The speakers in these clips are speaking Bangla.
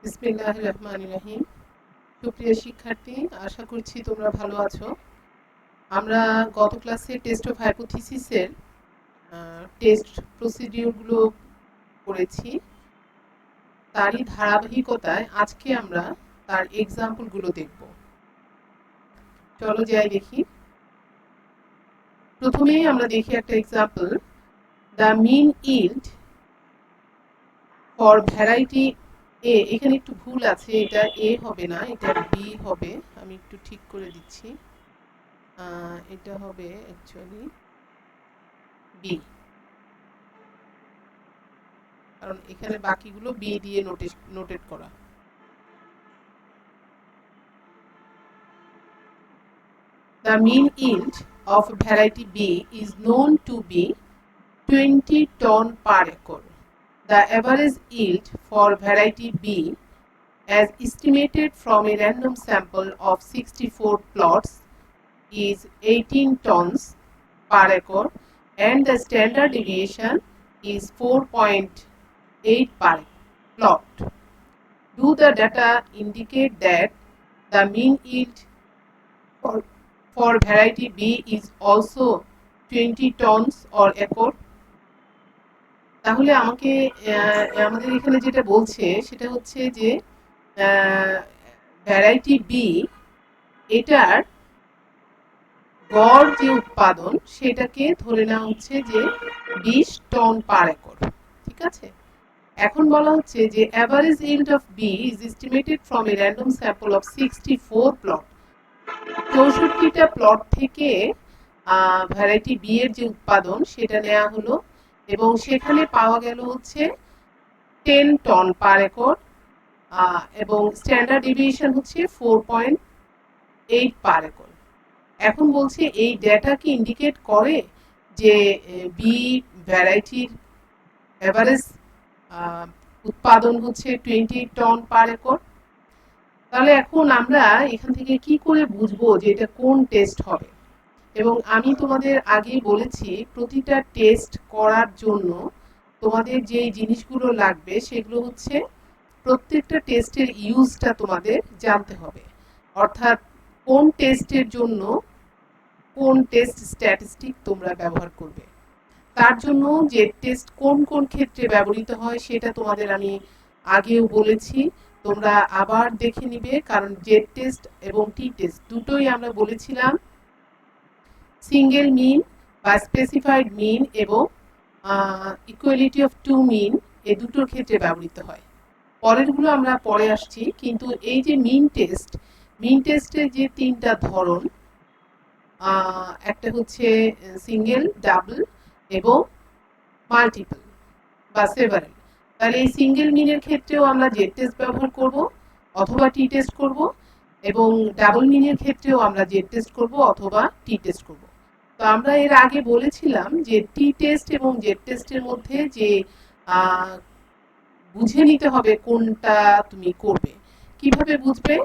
বিসমিল্লাহির রহমানির রহিম। সুপ্রিয় শিক্ষার্থী, আশা করছি তোমরা ভালো আছো। আমরা গত ক্লাসে টেস্ট অফ হাইপোথিসিসের টেস্ট প্রসিডিউরগুলো করেছি। তারই ধারাবাহিকতায় আজকে আমরা তার এক্সাম্পলগুলো দেখব। চলো যাই দেখি। প্রথমেই আমরা দেখি একটা example. The mean yield for variety A, এখানে একটু ভুল আছে, এটা এ হবে না, এটা বি হবে। আমি একটু ঠিক করে দিচ্ছি। এটা হবে অ্যাকচুয়ালি বি, কারণ এখানে বাকিগুলো বি দিয়ে নোটেড করা। The mean yield of variety B is known to be 20 ton per acre. The average yield for variety B, as estimated from a random sample of 64 plots, is 18 tons per acre, and the standard deviation is 4.8 per plot. Do the data indicate that the mean yield for variety B is also 20 tons or acre? তাহলে আমাদের এখানে যেটা বলছে সেটা হচ্ছে যে ভ্যারাইটি বি, এটার গড় যে উৎপাদন সেটাকে ধরে নেওয়া হচ্ছে যে 20 টন পার একর। ঠিক আছে, এখন বলা হচ্ছে যে average yield of B is estimated from a random sample of 64 plot. 64টা plot থেকে ভ্যারাইটি বি এর যে উৎপাদন সেটা নেওয়া হলো এবং সেখানে পাওয়া গেল হচ্ছে 10 টন পার একর এবং স্ট্যান্ডার্ড ডেভিয়েশন হচ্ছে 4.8 পার একর। এখন বলছে এই ডেটা কি ইন্ডিকেট করে যে বি ভ্যারাইটির এভারেজ উৎপাদন হচ্ছে 20 টন পার একর। তাহলে এখন আমরা এখান থেকে কি করে বুঝবো যে এটা কোন টেস্ট হবে? এবং আমি তোমাদের আগেই বলেছি প্রতিটা টেস্ট করার জন্য তোমাদের যে জিনিসগুলো লাগবে সেগুলো হচ্ছে প্রত্যেকটা টেস্টের ইউজটা তোমাদের জানতে হবে, অর্থাৎ কোন টেস্টের জন্য কোন টেস্ট স্ট্যাটিস্টিক তোমরা ব্যবহার করবে। তার জন্য যে টেস্ট কোন কোন ক্ষেত্রে ব্যবহৃত হয় সেটা তোমাদের আমি আগেও বলেছি, তোমরা আবার দেখে নিবে, কারণ জেড টেস্ট এবং টি টেস্ট দুটোই আমরা বলেছিলাম সিঙ্গেল মিন বা স্পেসিফাইড মিন এবং ইকুয়ালিটি অফ টু মিন, এই দুটোর ক্ষেত্রে ব্যবহৃত হয়। পরেরগুলো আমরা পরে আসছি, কিন্তু এই যে মিন টেস্টের যে তিনটা ধরন, একটা হচ্ছে সিঙ্গেল, ডাবল এবং মাল্টিপল বা সেভারেল। তাহলে এই সিঙ্গেল মিনের ক্ষেত্রেও আমরা জেড টেস্ট ব্যবহার করব অথবা টি টেস্ট করব, এবং ডাবল মিনের ক্ষেত্রেও আমরা জেড টেস্ট করব অথবা টি টেস্ট করব। তো আমরা এর আগে বলেছিলাম যে টি টেস্ট এবং জেড টেস্টের মধ্যে যে বুঝে নিতে হবে কোনটা তুমি করবে। কিভাবে বুঝবে?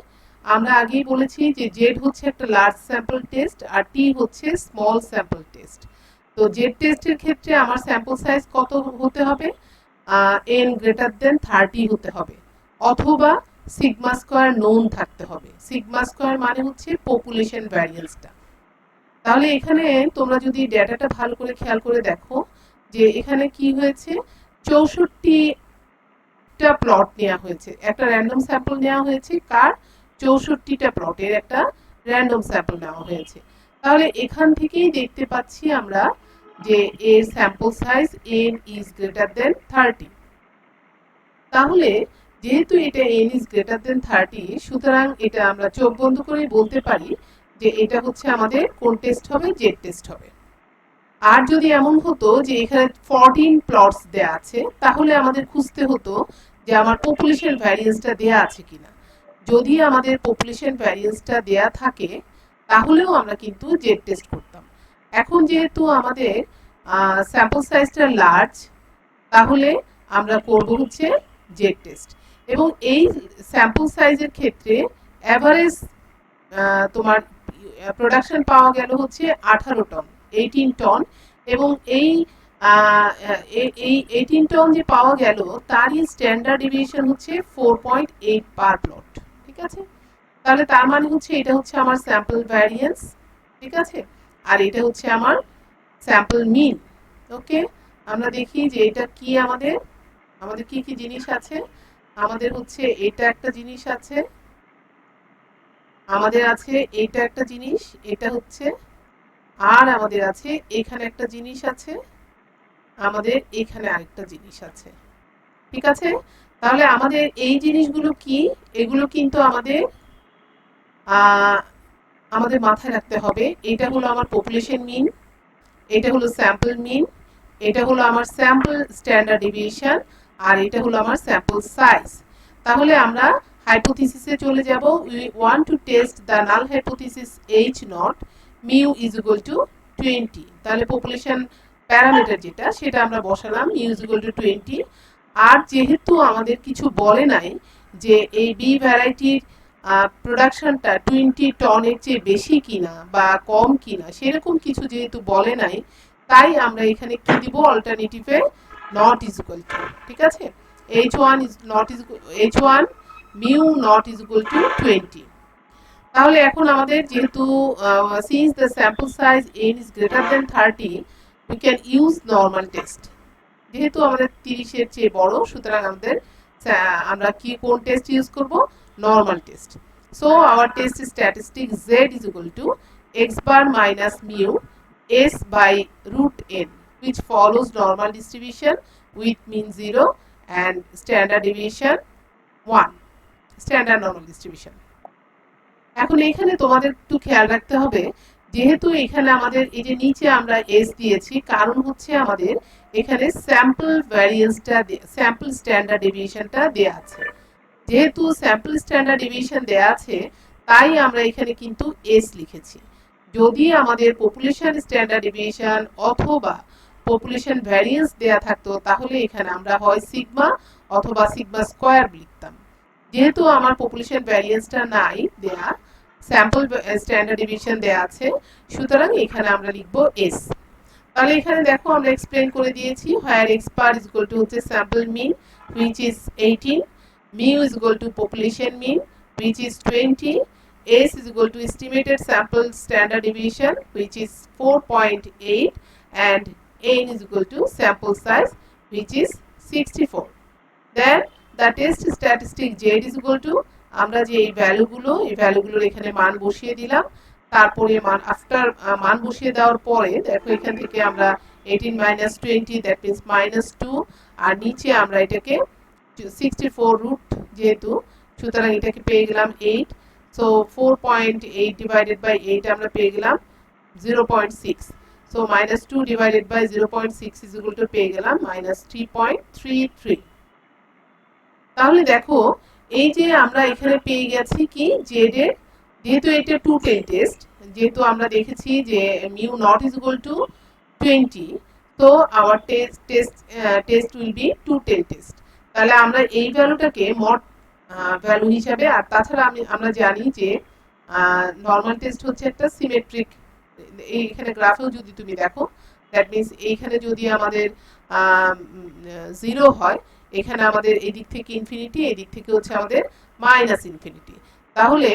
আমরা আগেই বলেছি যে জেড হচ্ছে একটা লার্জ স্যাম্পল টেস্ট আর টি হচ্ছে স্মল স্যাম্পল টেস্ট। তো জেড টেস্টের ক্ষেত্রে আমার স্যাম্পল সাইজ কত হতে হবে? n গ্রেটার দেন 30 হতে হবে, অথবা সিগমা স্কয়ার নোন থাকতে হবে। সিগমা স্কয়ার মানে হচ্ছে পপুলেশন ভ্যারিয়েন্সটা। তাহলে এখানে তোমরা যদি ডেটাটা ভালো করে খেয়াল করে দেখো যে এখানে কি হয়েছে, 64টা প্লট নেওয়া হয়েছে, একটা র্যান্ডম স্যাম্পল নেওয়া হয়েছে। কার? 64টা প্লটের একটা র্যান্ডম স্যাম্পল নেওয়া হয়েছে। তাহলে এখান থেকেই দেখতে পাচ্ছি আমরা যে এর sample size n is greater than 30। তাহলে যেহেতু এটা n is greater than 30, সুতরাং এটা আমরা চোখ বন্ধ করে বলতে পারি যে এটা হচ্ছে আমাদের কোন টেস্ট হবে? জেড টেস্ট হবে। আর যদি এমন হতো যে এখানে 14 প্লটস দেয়া আছে, তাহলে আমাদের খুঁজতে হতো যে আমার পপুলেশন ভ্যারিয়েন্সটা দেয়া আছে কিনা। যদি আমাদের পপুলেশন ভ্যারিয়েন্সটা দেয়া থাকে তাহলেও আমরা কিন্তু জেড টেস্ট করতাম। এখন যেহেতু আমাদের স্যাম্পল সাইজটা লার্জ, তাহলে আমরা করব হচ্ছে জেড টেস্ট। এবং এই স্যাম্পল সাইজের ক্ষেত্রে অ্যাভারেজ তোমার প্রোডাকশন পাওয়া গেল হচ্ছে 18 টন, 18 টন, এবং এই এই 18 টন যে পাওয়া গেল তারই স্ট্যান্ডার্ড ডেভিয়েশন হচ্ছে 4.8 পার প্লট। ঠিক আছে, তাহলে তার মানে হচ্ছে এটা হচ্ছে আমার স্যাম্পল ভ্যারিয়েন্স। ঠিক আছে, আর এটা হচ্ছে আমার স্যাম্পল মিন। ওকে, আমরা দেখি যে এটা কি আমাদের আমাদের কি কি জিনিস আছে। আমাদের হচ্ছে এটা একটা জিনিস আছে, আমাদের আছে এটা একটা জিনিস, এটা হচ্ছে, আর আমাদের আছে এখানে একটা জিনিস আছে, আমাদের এখানে আরেকটা জিনিস আছে। ঠিক আছে, তাহলে আমাদের এই জিনিসগুলো কি, এগুলো কিন্তু আমাদের আমাদের মাথায় রাখতে হবে। এটা হলো আমার পপুলেশন মিন, এটা হলো স্যাম্পল মিন, এটা হলো আমার স্যাম্পল স্ট্যান্ডার্ড ডেভিয়েশন, আর এটা হলো আমার স্যাম্পল সাইজ। তাহলে আমরা হাইপোথিসিসে চলে যাব। We want to test the null hypothesis H nought mu is equal to 20। তাহলে পপুলেশন প্যারামিটার যেটা সেটা আমরা বসালাম মিউ ইজ ইকুয়াল টু 20। আর যেহেতু আমাদের কিছু বলে নাই যে এই বি ভ্যারাইটির প্রোডাকশনটা 20 টনের চেয়ে বেশি কিনা বা কম কিনা, সেরকম কিছু যেহেতু বলে নাই, তাই আমরা এখানে কি দিব, অল্টারনেটিভে নট ইজ ইকুয়াল টু। ঠিক আছে, H1 is not is H1 mu not is equal to 20। তাহলে এখন আমাদের যেহেতু since the sample size n is greater than 30 we can use normal test। যেহেতু আমাদের 30 এর চেয়ে বড়, সুতরাং আমাদের আমরা কি কোন টেস্ট ইউজ করব, normal test. So our test statistic z is equal to x bar minus mu s by root n which follows normal distribution with mean 0 and standard deviation 1, standard normal distribution। এখন এখানে তোমাদের একটু খেয়াল রাখতে হবে, যেহেতু এখানে আমাদের এই যে নিচে আমরা এস দিয়েছি, কারণ হচ্ছে আমাদের এখানে স্যাম্পল ভ্যারিয়েন্সটা, স্যাম্পল স্ট্যান্ডার্ড ডেভিয়েশনটা দেয়া আছে। যেহেতু স্যাম্পল স্ট্যান্ডার্ড ডেভিয়েশন দেয়া আছে, তাই আমরা এখানে কিন্তু এস লিখেছি। যদি আমাদের পপুলেশন স্ট্যান্ডার্ড ডেভিয়েশন অথবা পপুলেশন ভ্যারিয়েন্স দেয়া থাকতো, তাহলে এখানে আমরা হয় সিগমা অথবা সিগমা স্কোয়ার লিখতাম। যেহেতু আমার পপুলেশন ভ্যারিয়েন্সটা নাই দেয়া, স্যাম্পল স্ট্যান্ডার্ড ডেভিয়েশন দেয়া আছে, সুতরাং এখানে আমরা লিখব এস। তাহলে এখানে দেখো আমরা এক্সপ্লেইন করে দিয়েছি, where x bar is equal to হচ্ছে sample mean which is 18, mu is equal to population mean which is 20, s is equal to estimated sample standard deviation which is 4.8, and n is equal to sample size which is 64। then the test statistic z is equal to, আমরা যে এই ভ্যালুগুলোর এখানে মান বসিয়ে দিলাম, তারপরে মান বসিয়ে দেওয়ার পরে দেখো এখান থেকে আমরা 18 minus 20 that means -2, আর নিচে আমরা এটাকে 64 রুট যেহেতু, সুতরাং এটাকে পেয়ে গেলাম 8। সো 4.8 ডিভাইডেড বাই 8 আমরা পেয়ে গেলাম 0.6। So -2 divided by 0.6 is equal to পেয়ে গেলাম -3.33। তাহলে দেখো এই যে আমরা এখানে পেয়ে গেছি কি জেড এর, যেহেতু এটা 210 টেস্ট, যেহেতু আমরা দেখেছি যে mu naught is equal to 20, তো our test will be 210 test. তাহলে আমরা এই ভ্যালুটাকে মড ভ্যালু হিসাবে, আর তাছাড়া আমরা জানি যে নর্মাল টেস্ট হচ্ছে একটা সিমেট্রিক। এইখানে গ্রাফেও যদি তুমি দেখো, দ্যাট মিনস এইখানে যদি আমাদের 0 হয়, এখানে আমাদের এদিক থেকে ইনফিনিটি, এদিক থেকে হচ্ছে আমাদের মাইনাস ইনফিনিটি। তাহলে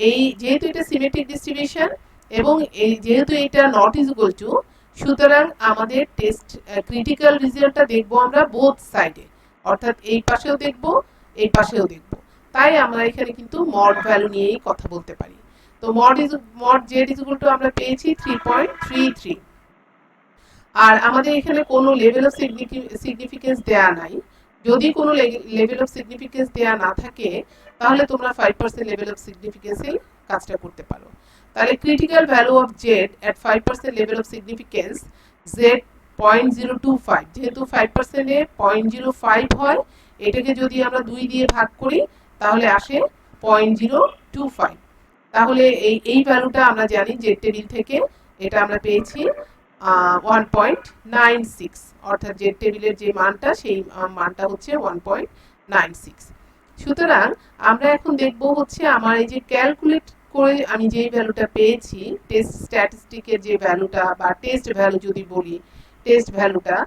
এই যেহেতু এটা সিমেট্রিক ডিস্ট্রিবিউশন এবং এই যেহেতু এটা নট ইজ ইকুয়াল টু, সুতরাং আমাদের টেস্ট ক্রিটিক্যাল রিজনটা দেখবো আমরা বোথ সাইডে, অর্থাৎ এই পাশেও দেখবো, এই পাশেও দেখবো। তাই আমরা এখানে কিন্তু মড ভ্যালু নিয়েই কথা বলতে পারি। তো mod Z is equal two আমরা পেয়েছি 3.33। আর আমাদের এখানে কোনো লেভেল অফ সিগনিফিকেন্স দেয়া নাই। যদি কোনো লেভেল অফ সিগনিফিকেন্স দেয়া না থাকে, তাহলে তোমরা 5% লেভেল অফ সিগনিফিকেন্সেই কাজটা করতে পারো। তাহলে critical value of Z at 5% level of significance Z 0.025, যেহেতু 5% এ 0.05 হয়, এটাকে যদি আমরা 2 দিয়ে ভাগ করি তাহলে আসে 0.025। তাহলে এই ভ্যালুটা আমরা জানি জেড টেবিল থেকে, এটা আমরা পেয়েছি 1.96, অর্থাৎ জেড টেবিলের যে মানটা সেই মানটা হচ্ছে 1.96। সুতরাং আমরা এখন দেখব হচ্ছে আমার এই যে ক্যালকুলেট করে আমি যে ভ্যালুটা পেয়েছি, টেস্ট স্ট্যাটিস্টিকের যে ভ্যালুটা বা টেস্ট ভ্যালু যদি বলি, টেস্ট ভ্যালুটা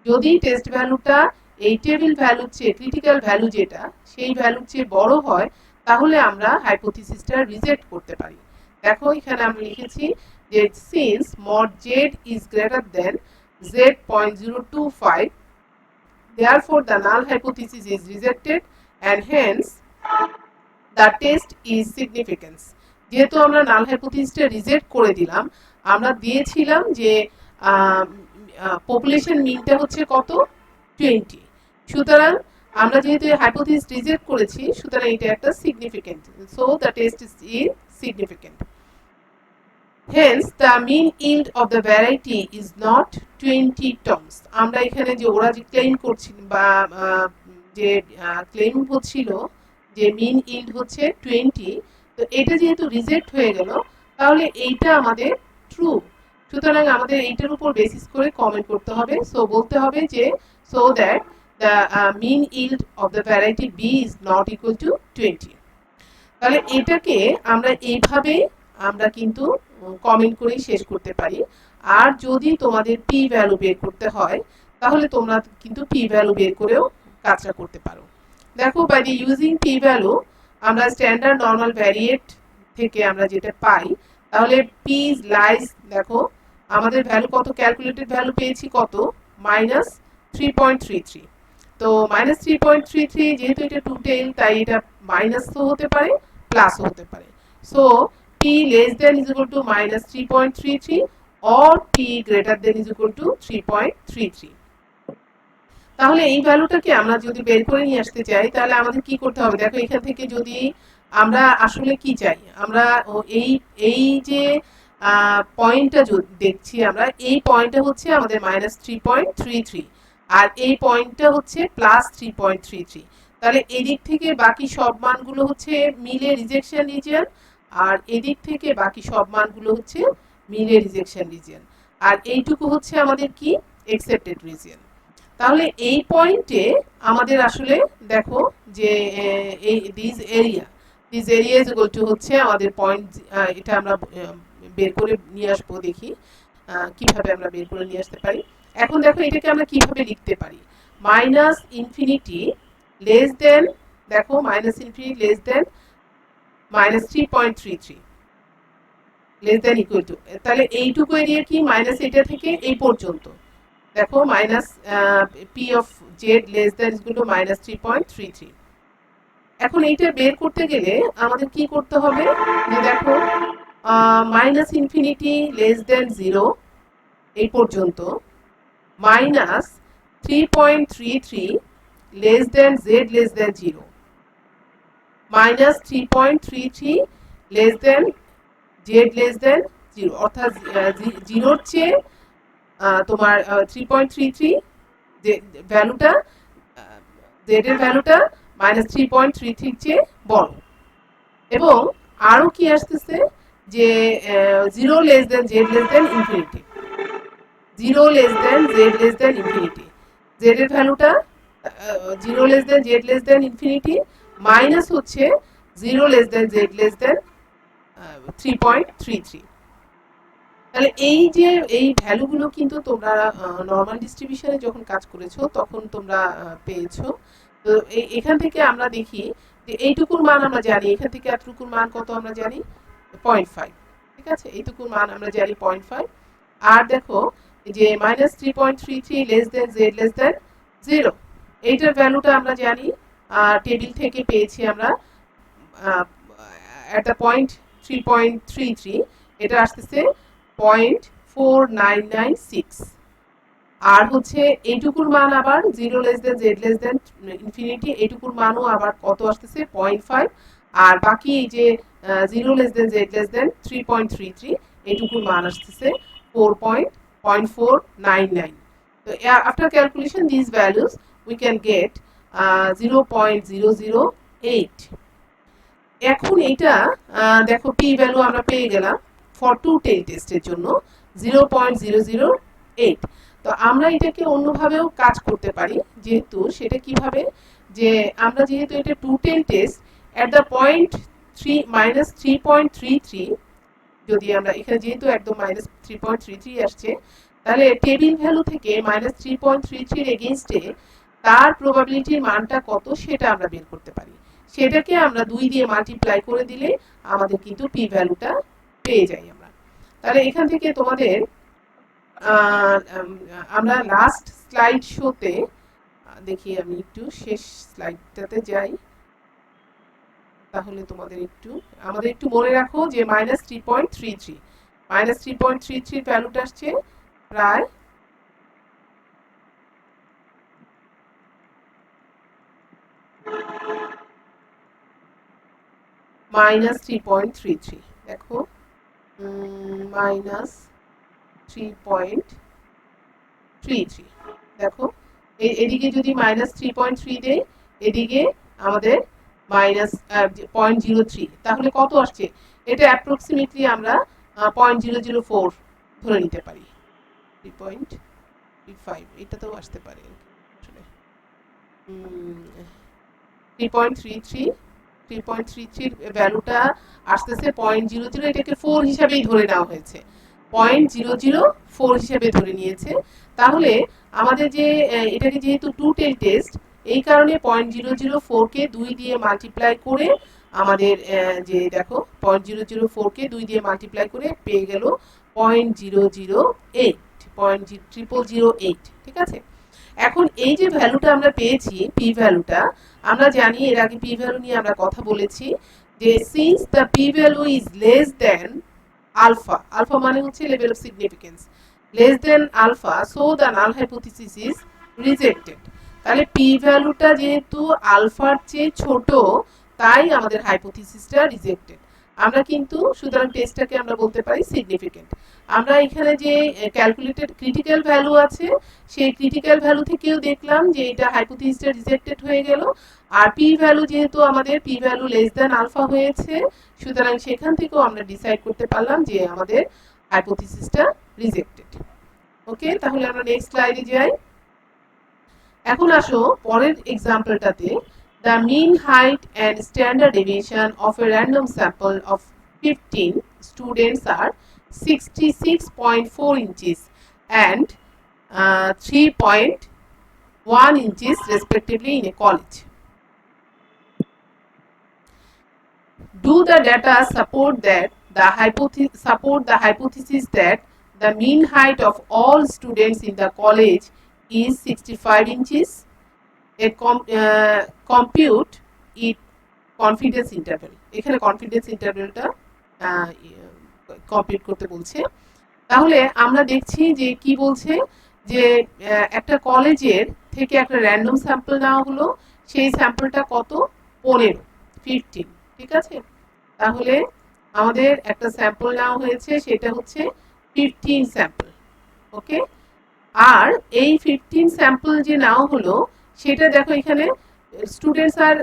যদি টেস্ট ভ্যালুটা এই টেবিল ভ্যালুর চেয়ে ক্রিটিক্যাল ভ্যালু যেটা সেই ভ্যালুর চেয়ে বড় হয় তাহলে আমরা হাইপোথিসিসটা রিজেক্ট করতে পারি। দেখো এখানে আমরা লিখেছি যে since mod z is greater than z.025 therefore the null hypothesis is rejected and hence the test is significance। যেহেতু আমরা নাল হাইপোথিসিসটা রিজেক্ট করে দিলাম, আমরা দিয়েছিলাম যে পপুলেশন মিনটা হচ্ছে কত 20, সুতরাং আমরা যেহেতু হাইপোথিসিস রিজেক্ট করেছি সুতরাং এটা একটা significant, so the test is significant. Hence the mean yield of the variety is not 20 tons। আমরা এখানে যে ওরা যে ক্লেম করছিল বা যে ক্লেম হচ্ছিল যে মিন yield হচ্ছে 20, তো এটা যেহেতু রিজেক্ট হয়ে গেল তাহলে এইটা আমাদের ট্রু, সুতরাং আমাদের এইটার উপর বেসিস করে কমেন্ট করতে হবে। সো বলতে হবে যে so that the mean yield of the variety B is not equal to 20। তাহলে এটাকে আমরা এইভাবে আমরা কিন্তু কমেন্ট করেই শেষ করতে পারি। আর যদি তোমাদের পি ভ্যালু বের করতে হয় তাহলে তোমরা কিন্তু পি ভ্যালু বের করেও কাজটা করতে পারো। দেখো by the using p value আমরা স্ট্যান্ডার্ড নর্মাল ভ্যারিয়েট থেকে আমরা যেটা পাই, তাহলে পি লাইজ, দেখো আমাদের ভ্যালু কত, ক্যালকুলেটেড ভ্যালু পেয়েছি কত -3.33। তো -3.33 যেহেতু এটা টু টেইল তাই এটা মাইনাসও হতে পারে প্লাসও হতে পারে। So p less than is equal to -3.33 or p greater than is equal to 3.33। তাহলে এই ভ্যালুটাকে আমরা যদি বের করে নিয়ে আসতে চাই তাহলে আমাদের কি করতে হবে, দেখো এখান থেকে যদি আমরা আসলে কি চাই, আমরা এই এই যে পয়েন্টটা দেখছি আমরা, এই পয়েন্টটা হচ্ছে আমাদের -3.33 আর এই পয়েন্টটা হচ্ছে +3.33। তাহলে এদিক থেকে বাকি সব মানগুলো হচ্ছে মিলে রিজেকশন রিজিয়ন আর এদিক থেকে বাকি সব মানগুলো হচ্ছে মিলে রিজেকশন রিজিয়ন আর এইটুকু হচ্ছে আমাদের কি অ্যাকসেপ্টেড রিজিয়ন। তাহলে এই পয়েন্টে আমাদের আসলে দেখো যে এই this area is equal to হচ্ছে আমাদের পয়েন্ট, এটা আমরা বের করে নিয়ে আসবো, দেখি কিভাবে আমরা বের করে নিয়ে আসতে পারি। এখন দেখো এটাকে আমরা কিভাবে লিখতে পারি, মাইনাস ইনফিনিটি লেস দেন, দেখো minus infinity less than -3.33 less than equal two, তাহলে এইটুকু এরিয়া কি মাইনাস এটা থেকে এই পর্যন্ত, দেখো minus P of Z less than equal two -3.33। এখন এইটা বের করতে গেলে আমাদের কি করতে হবে, যে দেখো মাইনাস ইনফিনিটি লেস দেন 0 এই পর্যন্ত -3.33 লেস দেন জেড লেস দেন 0 -3.33 লেস দেন জেড লেস দেন 0, অর্থাৎ 0-র চেয়ে তোমার 3.33 যে ভ্যালুটা জেড এর ভ্যালুটা -3.33 চেয়ে বড়। এবং আরো কি আসতেছে যে 0 less than z less than infinity, 0 less than z less than infinity, Z এর ভ্যালুটা 0 less than z less than infinity minus হচ্ছে 0 লেস দেন জেড লেস দেন 3.33। তাহলে এই যে এই ভ্যালুগুলো কিন্তু তোমরা নরমাল ডিস্ট্রিবিউশনে যখন কাজ করেছো তখন তোমরা পেয়েছো। তো এখান থেকে আমরা দেখি যে এইটুকুর মান আমরা জানি, এখান থেকে এতটুকুর মান কত আমরা জানি 0.5, ঠিক আছে, এইটুকুর মান আমরা জানি 0.5। আর দেখো যে -3.33 লেস দেন জেড লেস দেন 0, এইটার ভ্যালুটা আমরা জানি টেবিল থেকে পেয়েছি আমরা at the point 3.33, এটা আসতেছে 0.4996। আর হচ্ছে এইটুকুর মান আবার 0 less than z less than infinity, এইটুকুর মানও আবার কত আসতেছে 0.5, আর বাকি এই যে 0 লেস দেন জেড লেস দেন 3.33 এইটুকুর মান আসতেছে 0.4999। তো after calculation these values we can get 0.008। এখন এটা দেখো পি ভ্যালু আমরা পেয়ে গেলাম ফর টু টেল টেস্টের জন্য 0.008। তো আমরা এটাকে অন্যভাবেও কাজ করতে পারি, যেহেতু সেটা কিভাবে, যে আমরা যেহেতু এটা two tail test at the point -3.33, যদি আমরা এখানে যেহেতু একদম -3.33 আসছে তাহলে টেবিল ভ্যালু থেকে -3.33 এর এগেইনস্টে তার প্রবাবিলিটির মানটা কত সেটা আমরা বের করতে পারি। সেটাকে আমরা 2 দিয়ে মাল্টিপ্লাই করে দিলে আমাদের কিন্তু পি ভ্যালুটা পেয়ে যাই আমরা। তাহলে এখান থেকে তোমাদের আমরা লাস্ট স্লাইড শোতে দেখি, আমি একটু শেষ স্লাইডটাতে যাই, তাহলে তোমাদের আমাদের একটু মনে রাখো যে -3.33 ভ্যালুটা আসছে প্রায় -3.33, দেখো -3.33, দেখো এদিকে যদি -3.3 দেই, এদিকে আমাদের -0.03, তাহলে কত আসছে? এটা অ্যাপ্রক্সিমেটলি আমরা 0.004 ধরে নিতে পারি। 3.35 এটা তো আসতে পারে আসলে 3.33 ভ্যালুটা আসতেছে 0.00, এটাকে 4 হিসাবেই ধরে নেওয়া হয়েছে, 0.004 হিসেবে ধরে নিয়েছে। তাহলে আমাদের যে এটাকে যেহেতু টু টেল টেস্ট, এই কারণে 0.004 কে 2 দিয়ে মাল্টিপ্লাই করে আমাদের যে দেখো 0.004 কে 2 দিয়ে মাল্টিপ্লাই করে পেয়ে গেল 0.008, ঠিক আছে। এখন এই যে ভ্যালুটা আমরা পেয়েছি, পি ভ্যালুটা, আমরা জানি এর আগে পি ভ্যালু নিয়ে আমরা কথা বলেছি যে since the p value is less than alpha, alpha মানে হচ্ছে level of significance, less than alpha, so the null hypothesis is rejected. তাহলে পি ভ্যালুটা যেহেতু আলফার চেয়ে ছোট, তাই আমাদের হাইপোথিসিসটা রিজেক্টেড। আমরা কিন্তু সুতরাং টেস্টটাকে আমরা বলতে পারি সিগনিফিকেন্ট। আমরা এখানে যে ক্যালকুলেটেড ক্রিটিক্যাল ভ্যালু আছে, সেই ক্রিটিক্যাল ভ্যালু থেকেও দেখলাম যে এটা হাইপোথিসিসটা রিজেক্টেড হয়ে গেল। আর পি ভ্যালু যেহেতু আমাদের p value less than alpha হয়েছে, সুতরাং সেখান থেকেও আমরা ডিসাইড করতে পারলাম যে আমাদের হাইপোথিসিসটা রিজেক্টেড। ওকে, তাহলে আমরা নেক্সট স্লাইডে যাই। এখন আসো পরের এক্সাম্পলটাতে। The mean height and standard deviation of a random sample of 15 students are 66.4 inches and 3.1 inches respectively in a college. Do the data support the hypothesis that the mean height of all students in the college is 65 inches? Compute it confidence interval, এখানে কনফিডেন্স ইন্টারভ্যালটা কম্পিউট করতে বলছে। তাহলে আমরা দেখছি যে কি বলছে, যে একটা কলেজের থেকে একটা র্যান্ডম স্যাম্পল নেওয়া হলো, সেই স্যাম্পলটা কত? 15, ঠিক আছে। তাহলে আমাদের একটা স্যাম্পল নেওয়া হয়েছে, সেটা হচ্ছে 15 স্যাম্পল, ওকে। আর এই 15 স্যাম্পল যে নেওয়া হলো, সেটা দেখো এখানে স্টুডেন্টস আর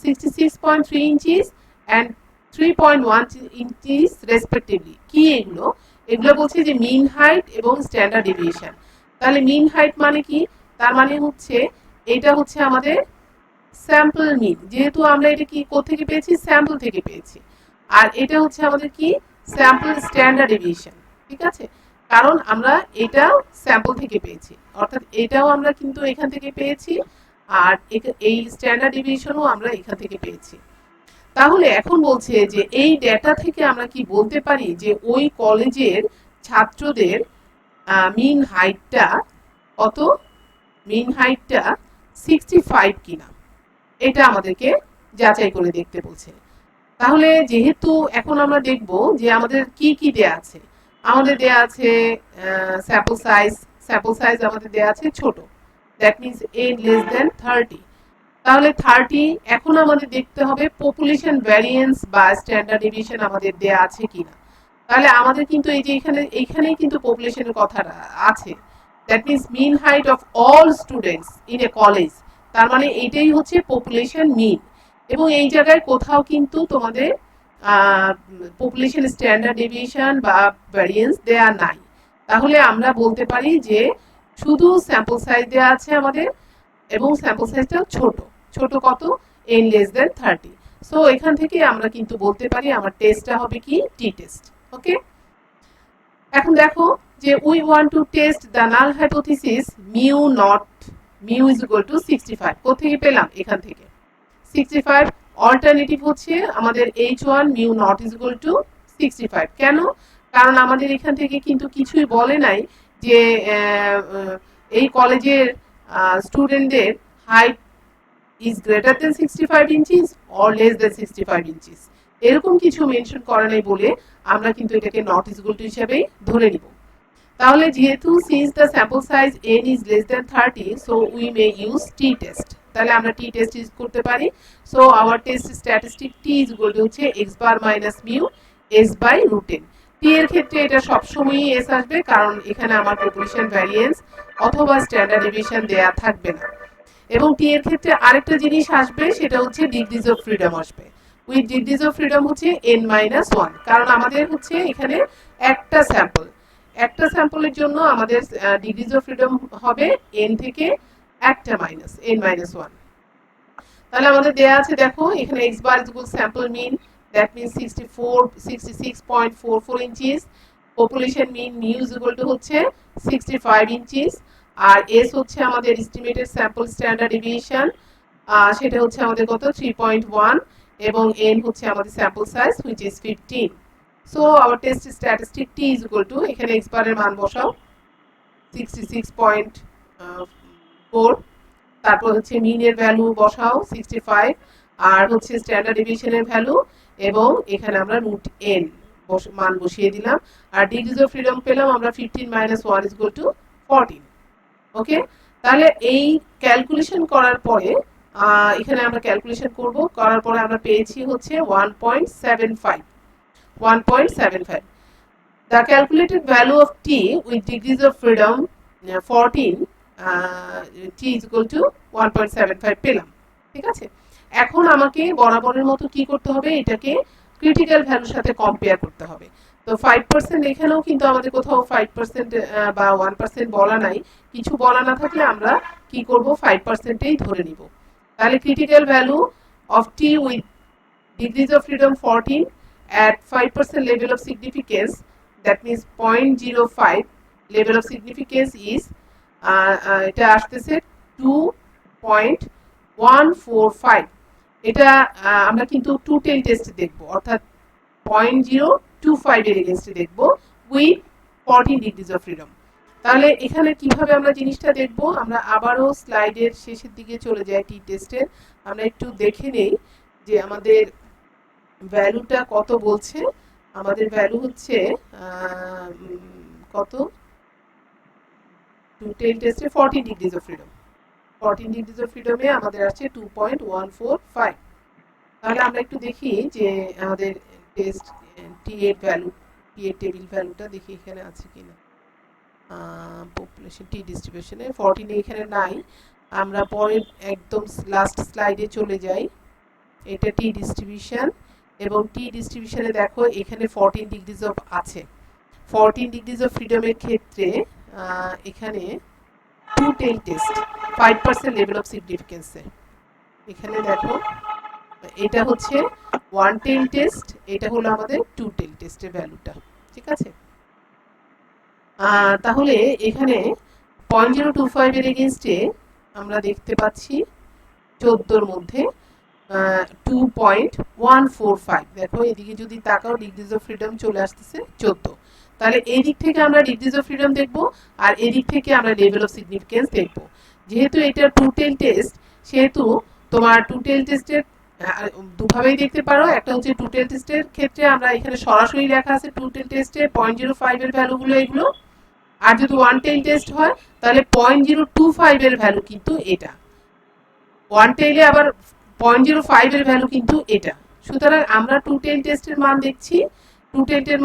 66.3 ইঞ্চিস অ্যান্ড 3.1 ইঞ্চিস রেসপেক্টিভলি। কি এগুলো? এগুলো বলছে যে মিন হাইট এবং স্ট্যান্ডার্ড ডেভিয়েশন। তাহলে মিন হাইট মানে কি? তার মানে হচ্ছে এটা হচ্ছে আমাদের স্যাম্পল মিন, যেহেতু আমরা এটা কি কোথেকে পেয়েছি? স্যাম্পল থেকে পেয়েছি। আর এটা হচ্ছে আমাদের কি? স্যাম্পল স্ট্যান্ডার্ড ডেভিয়েশন, ঠিক আছে। কারণ আমরা এটা স্যাম্পল থেকে পেয়েছি, অর্থাৎ এটাও আমরা কিন্তু এখান থেকে পেয়েছি, আর এই স্ট্যান্ডার্ড ডেভিয়েশনও আমরা এখান থেকে পেয়েছি। তাহলে এখন বলছে যে এই ডেটা থেকে আমরা কি বলতে পারি যে ওই কলেজের ছাত্রদের মিন হাইটটা কত? মিন হাইটটা 65 কিনা, এটা আমাদেরকে যাচাই করে দেখতে বলছে। তাহলে যেহেতু এখন আমরা দেখব যে আমাদের কি কি দেয়া আছে। আমাদের দেয়া আছে স্যাম্পল সাইজ আমাদের দেয়া আছে ছোট, that means n less than 30। তাহলে 30, এখন আমাদের দেখতে হবে পপুলেশন ভ্যারিয়েন্স বা স্ট্যান্ডার্ড ডেভিয়েশন আমাদের দেয়া আছে কিনা। তাহলে আমাদের কিন্তু এই যে এইখানেই কিন্তু পপুলেশনের কথাটা আছে, that means mean height of all students in a college, তার মানে এইটাই হচ্ছে পপুলেশন মিন। এবং এই জায়গায় কোথাও কিন্তু তোমাদের পপুলেশন স্ট্যান্ডার্ড ডেভিয়েশন বা ভ্যারিয়েন্স দেয়া নাই। তাহলে আমরা বলতে পারি যে শুধু স্যাম্পল সাইজ দেয়া আছে আমাদের, এবং স্যাম্পল সাইজটাও ছোট কত? n less than 30। সো এখান থেকে আমরা কিন্তু বলতে পারি আমার টেস্টটা হবে কি? টি টেস্ট, ওকে। এখন দেখো যে we want to test the null hypothesis mu not mu is equal two 65 কোথেকে পেলাম এখান থেকে 65 অল্টারনেটিভ হচ্ছে আমাদের h1 mu naught is equal two 65 কেন কারণ আমাদের এখান থেকে কিন্তু কিছুই বলে নাই যে এই কলেজের স্টুডেন্টদের height is greater than 65 inches or less than 65 inches এরকম কিছু মেনশন করা নাই বলে আমরা কিন্তু এটাকে নট ইজ ইকুয়াল টু হিসেবে ধরে নিব তাহলে যেহেতু since the sample size n is less than 30 so we may use t test তাহলে আমরা t test ইউজ করতে পারি so our test statistic t is equal to হচ্ছে x bar minus mu s by root n t এর ক্ষেত্রে এটা সব সময়ই s আসবে কারণ এখানে আমার পপুলেশন ভ্যারিয়েন্স অথবা স্ট্যান্ডার্ড ডেভিয়েশন দেয়া থাকবে না এবং টি এর ক্ষেত্রে আরেকটা জিনিস আসবে সেটা হচ্ছে ডিগ্রিজ অফ ফ্রিডম আসবে উইথ ডিগ্রিজ অফ ফ্রিডম হচ্ছে n-1 কারণ আমাদের হচ্ছে এখানে একটা স্যাম্পলের জন্য আমাদের ডিগ্রিজ অফ ফ্রিডম হবে n থেকে একটা মাইনাস n-1 তাহলে আমাদের দেয়া আছে দেখো এখানে x bar is equal sample mean that means 66.44 inches population mean mu is equal to হচ্ছে 65 inches আর s হচ্ছে আমাদের এস্টিমেটেড স্যাম্পল স্ট্যান্ডার্ড ডেভিয়েশন সেটা হচ্ছে আমাদের কত 3.1 এবং n হচ্ছে আমাদের sample size which is 15 so our test statistic t is equal to এখানে x বার এর মান বসাও 66.4 তারপর হচ্ছে মিন এর ভ্যালু বসাও 65 আর হচ্ছে স্ট্যান্ডার্ড ডেভিয়েশনের ভ্যালু এবং এখানে আমরা রুট n মান বসিয়ে দিলাম আর ডিগ্রিজ অফ ফ্রিডম পেলাম আমরা 15 - 1 is equal to 14 ওকে তাহলে এই ক্যালকুলেশন করার পরে এখানে আমরা ক্যালকুলেশন করার পরে আমরা পেয়েছি হচ্ছে 1.75 the calculated value of t with degrees of freedom 14 t is equal to 1.75 পেলাম ঠিক আছে এখন আমাকে বরাবরের মতো কি করতে হবে এটাকে ক্রিটিক্যাল ভ্যালুর সাথে কম্পেয়ার করতে হবে তো 5% এখানেও কিন্তু আমাদের কোথাও 5% বা 1% বলা নাই কিছু বলা না থাকলে আমরা কি করব 5% এই ধরে নিব তাহলে critical value of t with degrees of freedom 14 at 5% level of significance that means 0.05 level of significance is এটা আসতেছে 2.145 এটা আমরা কিন্তু টু টেল টেস্ট দেখব অর্থাৎ 0.025 এর এগেইনস্টে দেখব উইথ 14 ডিগ্রিজ অফ ফ্রিডম তাহলে এখানে কিভাবে আমরা জিনিসটা দেখব আমরা আবারো স্লাইডের শেষের দিকে চলে যাই টি টেস্টের আমরা একটু দেখে নেই যে আমাদের ভ্যালুটা কত বলছে আমাদের ভ্যালু হচ্ছে কত টু টেল টেস্টে 14 degrees of freedom 14 degrees of ফ্রিডমে আমাদের আসছে 2.145 তাহলে আমরা একটু দেখি যে আমাদের টেস্ট টি এর ভ্যালু টি এর টেবিল ভ্যালুটা দেখি এখানে আছে কিনা পপুলেশন টি ডিস্ট্রিবিউশনে 14 এখানে নাই আমরা পরে একদম লাস্ট স্লাইডে চলে যাই এটা টি ডিস্ট্রিবিউশন এবং টি ডিস্ট্রিবিউশনে দেখো এখানে 14 ডিগ্রিজ অফ আছে 14 ডিগ্রিজ অফ ফ্রিডমের ক্ষেত্রে এখানে two tail test 5% level of সিগনিফিকেন্সে এখানে দেখো এটা হচ্ছে ওয়ান টেল টেস্ট এটা হলো আমাদের টু টেল টেস্টের ভ্যালুটা ঠিক আছে তাহলে এখানে 0.025 এর এগেইনস্টে আমরা দেখতে পাচ্ছি 14 এর মধ্যে 2.145 দেখো এদিকে যদি তাকাও ডিগ্রিজ অফ ফ্রিডম চলে আসতেছে 14 তাহলে এই দিক থেকে আমরা ডিগ্রিজ অফ ফ্রিডম দেখব আর এই দিক থেকে আমরা লেভেল অফ সিগনিফিকেন্স দেখব যেহেতু এটা টু টেল টেস্ট সেহেতু তোমার টু টেল টেস্টের দুভাবেই দেখতে পারো একটা হচ্ছে টু টেল টেস্টের ক্ষেত্রে আমরা এখানে সরাসরি লেখা আছে টু টেল টেস্টে 0.05 এর ভ্যালুগুলো এগুলো আর যদি ওয়ান টেল টেস্ট হয় তাহলে 0.025 এর ভ্যালু কিন্তু এটা ওয়ান টেলে আবার 0.05 এর ভ্যালু কিন্তু এটা সুতরাং আমরা টু টেল টেস্টের মান দেখছি টু টেল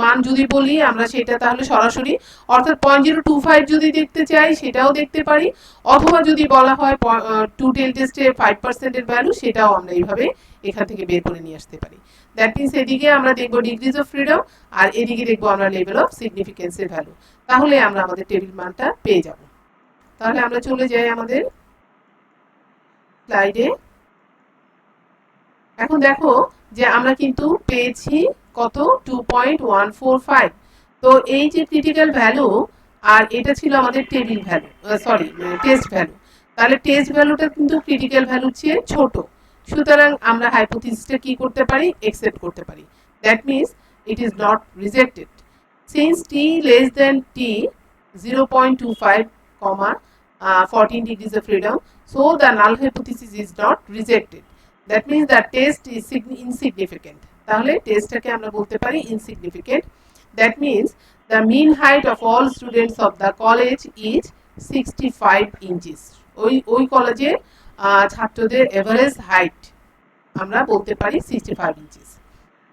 মান যদি বলি আমরা সেটা তাহলে সরাসরি অর্থাৎ 0.025 যদি দেখতে চাই সেটাও দেখতে পারি অথবা যদি বলা হয় টু টেল টেস্টে 5% এর ভ্যালু সেটাও আমরা এইভাবে এখান থেকে বের করে নিয়ে আসতে পারি দ্যাট মিন্স এদিকে আমরা দেখব ডিগ্রিজ অফ ফ্রিডম আর এদিকে দেখব আমরা লেভেল অফ সিগনিফিকেন্সের ভ্যালু তাহলে আমরা আমাদের টেবিল মানটা পেয়ে যাব তাহলে আমরা চলে যাই আমাদের স্লাইডে এখন দেখো যে আমরা কিন্তু পেয়েছি কত 2.145 তো তো এই যে ক্রিটিক্যাল ভ্যালু আর এটা ছিল আমাদের table value, sorry test value, তাহলে টেস্ট ভ্যালুটা কিন্তু ক্রিটিক্যাল ভ্যালুর চেয়ে ছোট, সুতরাং আমরা হাইপোথিসিসটা কি করতে পারি, একসেপ্ট করতে পারি। That means it is not rejected since t less than t 0.25 comma 14 degrees of freedom, so the null hypothesis is not rejected. That means the test is insignificant. তাহলে টেস্টটাকে আমরা বলতে পারি insignificant. That means the mean height of all students of the college is 65 inches. ওই কলেজে ছাত্রদের এভারেজ হাইট আমরা বলতে পারি 65 ইঞ্চিস।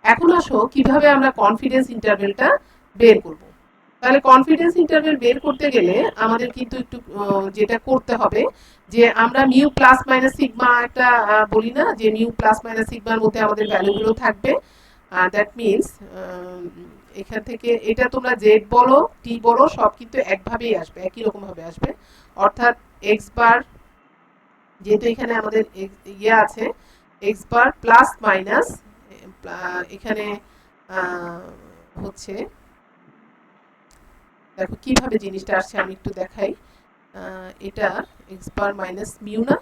এখন আসো কিভাবে আমরা কনফিডেন্স ইন্টারভ্যালটা বের করব। তাহলে কনফিডেন্স ইন্টারভ্যাল বের করতে গেলে আমাদের কিন্তু একটু যেটা করতে হবে যে আমরা মিউ প্লাস মাইনাস সিগমা একটা বলি না, যে মিউ প্লাস মাইনাস সিগমার মধ্যে আমাদের ভ্যালুগুলো থাকবে। দ্যাট মিনস এখান থেকে এটা তোমরা জেড বলো টি বলো সব কিন্তু একভাবেই আসবে, একই রকম ভাবে আসবে। অর্থাৎ এক্স বার, যেহেতু এখানে আমাদের ইয়ে আছে এক্স বার প্লাস মাইনাস, এখানে হচ্ছে দেখো কিভাবে জিনিসটা আসছে আমি একটু দেখাই। এটা এক্স বার মাইনাস মিউ না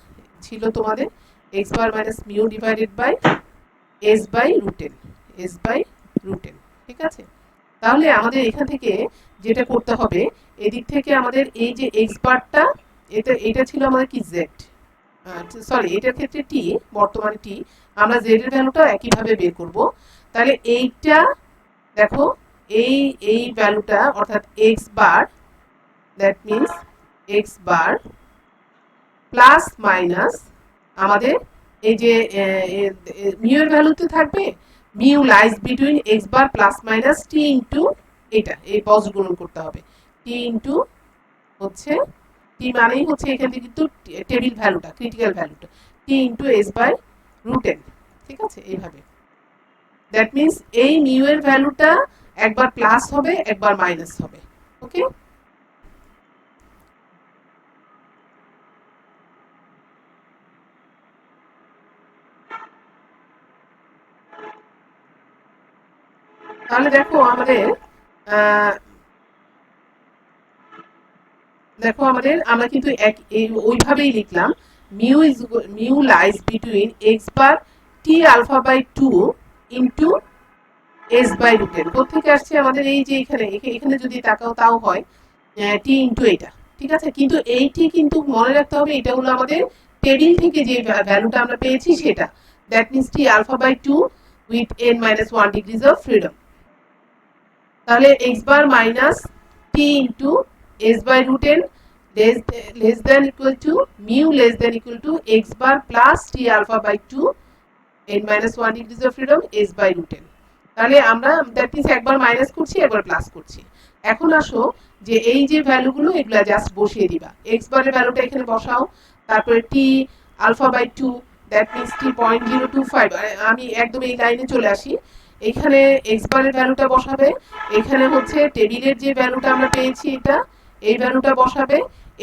ছিল তোমাদের, x bar minus mu divided by s by root n, s by root n, ঠিক আছে। তাহলে আমাদের এখান থেকে যেটা করতে হবে, এদিক থেকে আমাদের এই যে এক্স বারটা এটা ছিল আমাদের কি জেড, সরি এটার ক্ষেত্রে টি, বর্তমানে টি, আমরা জেড এর ভ্যালুটা একইভাবে বের করব। তাহলে এইটা দেখো এই ভ্যালুটা অর্থাৎ x bar, that means x bar plus minus আমাদের এই যে মিউ এর ভ্যালুতে থাকবে mu lies between x bar plus minus t into এটা, এই বজ গুণন করতে হবে টি ইন্টু হচ্ছে টি মানেই হচ্ছে এখান থেকে কিন্তু টেবিল ভ্যালুটা ক্রিটিক্যাল ভ্যালুটা t into s by root n, ঠিক আছে এইভাবে। দ্যাট মিনস এই মিউ এর ভ্যালুটা একবার প্লাস হবে একবার মাইনাস হবে, ওকে। তাহলে দেখো আমাদের আমরা কিন্তু ওইভাবেই লিখলাম mu lies between x bar t alpha by 2 into s by root n. কোথেকে আসছে আমাদের এই যে এখানে যদি তাকাও তাও হয় টি ইন্টু এটা, ঠিক আছে। কিন্তু এইটি কিন্তু মনে রাখতে হবে এটা হলো আমাদের টেবিল থেকে যে ভ্যালুটা আমরা পেয়েছি সেটা, that means t alpha by 2 with n minus 1 degrees of freedom. তাহলে x bar minus t into s by root n less than equal to mu less than equal to x bar plus t alpha by 2 n minus 1 degrees of freedom s by root n. তাহলে আমরা দ্যাট মিনস একবার মাইনাস করছি একবার প্লাস করছি। এখন আসো যে এই যে ভ্যালুগুলো এগুলা জাস্ট বসিয়ে দিবা, এক্স বারের ভ্যালুটা এখানে বসাও, তারপরে টি আলফা বাই 2 দ্যাট মিনস টি 0.025, আমি একদম এই লাইনে চলে আসি। এখানে এক্স বারের ভ্যালুটা বসাবে, এখানে হচ্ছে টেবিলের যে ভ্যালুটা আমরা পেয়েছি এটা, এই ভ্যালুটা বসাবে,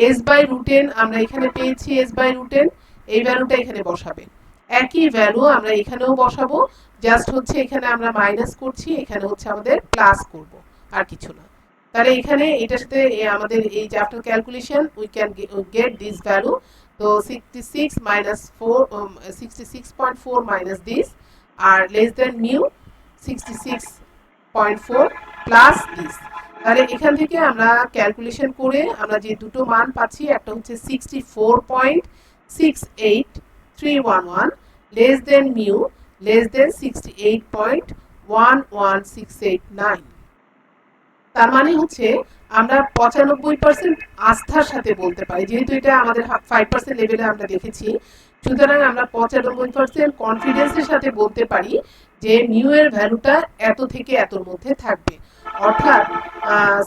এস বাই রুট এন আমরা এখানে পেয়েছি এস বাই রুট এন, এই ভ্যালুটা এখানে বসাবে। একই ভ্যালু আমরা এখানেও বসাবো, জাস্ট হচ্ছে এখানে আমরা মাইনাস করছি, এখানে হচ্ছে আমাদের প্লাস করব, আর কিছু না। তাহলে এখানে এটার সাথে আমাদের এই যে after calculation we can get this value. তো 66 মাইনাস 4 66.4 মাইনাস দিস আর less than mu 66.4 plus this. তাহলে এখান থেকে আমরা ক্যালকুলেশন করে আমরা যে দুটো মান পাচ্ছি, একটা হচ্ছে 64.68311 লেস দেন মিউ লেস দেন 68.11689। তার মানে হচ্ছে আমরা 95% আস্থার সাথে বলতে পারি, যেহেতু এটা আমাদের 5% লেভেলে আমরা দেখেছি, সুতরাং আমরা 95% কনফিডেন্সের সাথে বলতে পারি যে মিউ এর ভ্যালুটা এত থেকে এতর মধ্যে থাকবে। অর্থাৎ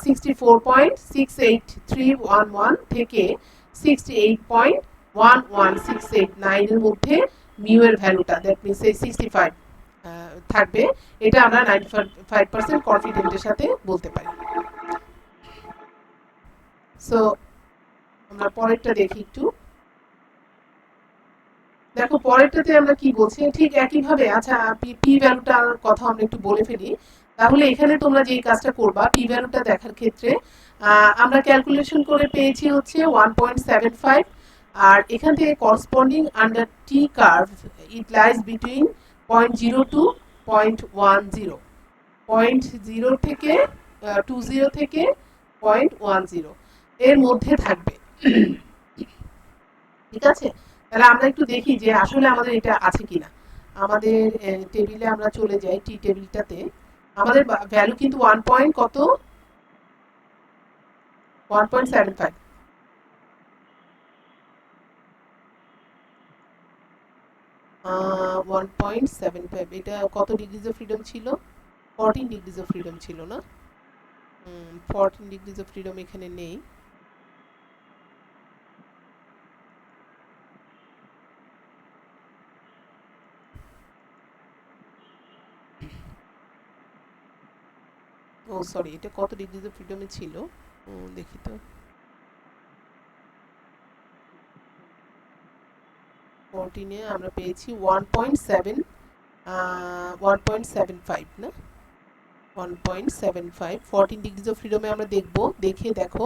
64.68311 থেকে 68.11689 এর মধ্যে মিউ এর ভ্যালুটা, দ্যাট মিনস 65 থাকবে। এটা আমরা 95% কনফিডেন্টের সাথে বলতে পারি। সো আমরা পরেরটা দেখি একটু। দেখো পরেরটাতে আমরা কি বলছি, ঠিক একইভাবে। আচ্ছা পি ভ্যালুটার কথা আমরা একটু বলে ফেলি। তাহলে এখানে তোমরা যেই কাজটা করবা পি ভ্যালুটা দেখার ক্ষেত্রে আমরা ক্যালকুলেশন করে পেয়েছি হচ্ছে 1.75 আর এখান থেকে করসপন্ডিং আন্ডার টি কার্ভ ইট লাইজ বিটুইন 0.0 টু 0.10 0.0 থেকে 20 থেকে 0.10 এর মধ্যে থাকবে ঠিক আছে। তাহলে আমরা একটু দেখি যে আসলে আমাদের এটা আছে কিনা। আমাদের টেবিলে আমরা চলে যাই, টি টেবিলটাতে আমাদের ভ্যালু কিন্তু 1 পয়েন্ট কত 1.75 1.75 এটা কত ডিগ্রিজ অফ ফ্রিডম ছিল 14 ডিগ্রিজ অফ ফ্রিডম ছিল না 14 ডিগ্রিজ অফ ফ্রিডম এখানে নেই ও সরি এটা কত ডিগ্রিজ অফ ফ্রিডমে ছিল দেখি তো 14 এ আমরা পেয়েছি 1.7 1.75 না 1.75 14 ডিগ্রিজ অফ ফ্রিডমে আমরা দেখব দেখে দেখো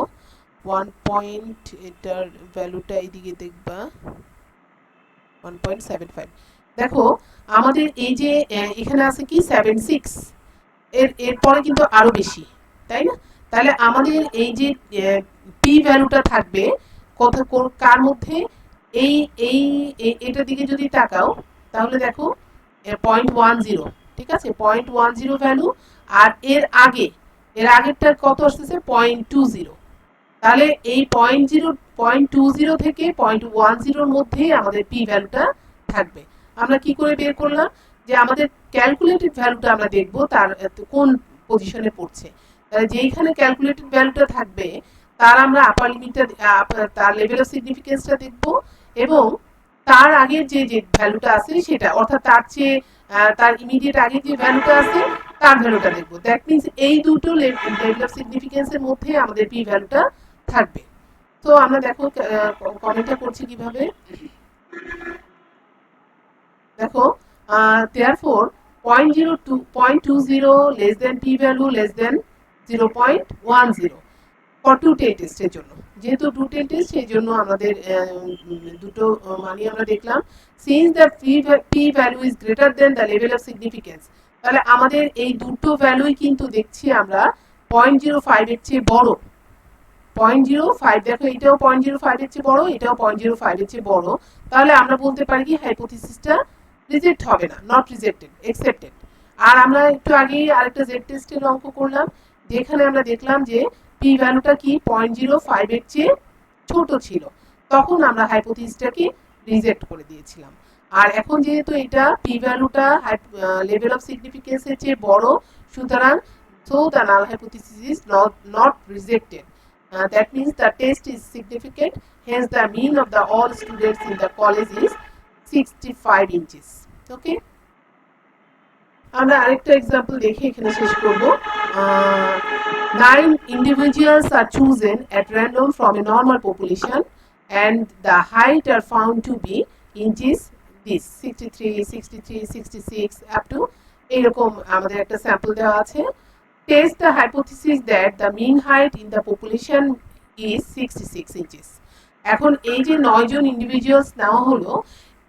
1 পয়েন্ট এটার ভ্যালুটা এইদিকে দেখবা 1.75 দেখো আমাদের এই যে এখানে আছে কি 76 এরপরে কিন্তু আরো বেশি তাই না। তাহলে আমাদের এই যে পি ভ্যালুটা থাকবে কত কার মধ্যে এই এই এটার দিকে যদি তাকাও তাহলে দেখো 0.10 ঠিক আছে 0.10 ভ্যালু আর এর আগেরটা কত আসতেছে 0.20 তাহলে এই 0.20 থেকে 0.10 এর মধ্যে আমাদের পি ভ্যালুটা থাকবে। আমরা কি করে বের করলাম যে আমাদের ক্যালকুলেটেড ভ্যালুটা আমরা দেখব তার কোন পজিশনে পড়ছে। তাহলে যেইখানে ক্যালকুলেটেড ভ্যালুটা থাকবে তার আমরা আপার লিমিটটা তার লেভেল অফ সিগনিফিকেন্সটা দেখব এবং তার আগের যে যে ভ্যালুটা আছে সেটা অর্থাৎ তার চেয়ে তার ইমিডিয়েট আগে যে ভ্যালুটা আছে তার ভ্যালুটা দেখব। দ্যাট মিন্স এই দুটো লেভেল অফ সিগনিফিকেন্সের মধ্যে আমাদের পি ভ্যালুটা থাকবে। তো আমরা দেখো কমেন্টটা করছি কিভাবে দেখো therefore 0.20 less than p value less than 0.10 for two tail test এর জন্য যেহেতু টু টেল টেস্ট সেই জন্য আমাদের দুটো মানি আমরা দেখলাম since the p value is greater than the level of significance তাহলে আমাদের এই দুটো ভ্যালুই কিন্তু দেখছি আমরা 0.05 এর চেয়ে বড় 0.05 দেখো এটাও 0.05 এর চেয়ে বড় এটাও 0.05 এর চেয়ে বড় তাহলে আমরা বলতে পারি কি হাইপোথিসিসটা রিজেক্ট হবে না নট রিজেক্টেড অ্যাকসেপ্টেড। আর আমরা একটু আগেই আরেকটা জেড টেস্টের অঙ্ক করলাম যেখানে আমরা দেখলাম যে পি ভ্যালুটা কি 0.05 এর চেয়ে ছোট ছিল তখন আমরা হাইপোথিসিসটাকে রিজেক্ট করে দিয়েছিলাম। আর এখন যেহেতু এটা পি ভ্যালুটা লেভেল অফ সিগনিফিকেন্সের চেয়ে বড় সুতরাং so the null hypothesis is not rejected. That means the test is significant, hence the mean of the all students in the college is 65 inches. Okay? আমরা আরেকটা एग्जांपल দেখে এখানে শেষ করব। 9 individuals are chosen at random from a normal population and the height are found to be inches this 63 63 66 up to এরকম আমাদের একটা স্যাম্পল দেওয়া আছে। Test the hypothesis that the mean height in the population is 66 inches. এখন এই যে 9 জন ইন্ডিভিজুয়ালস নেওয়া হলো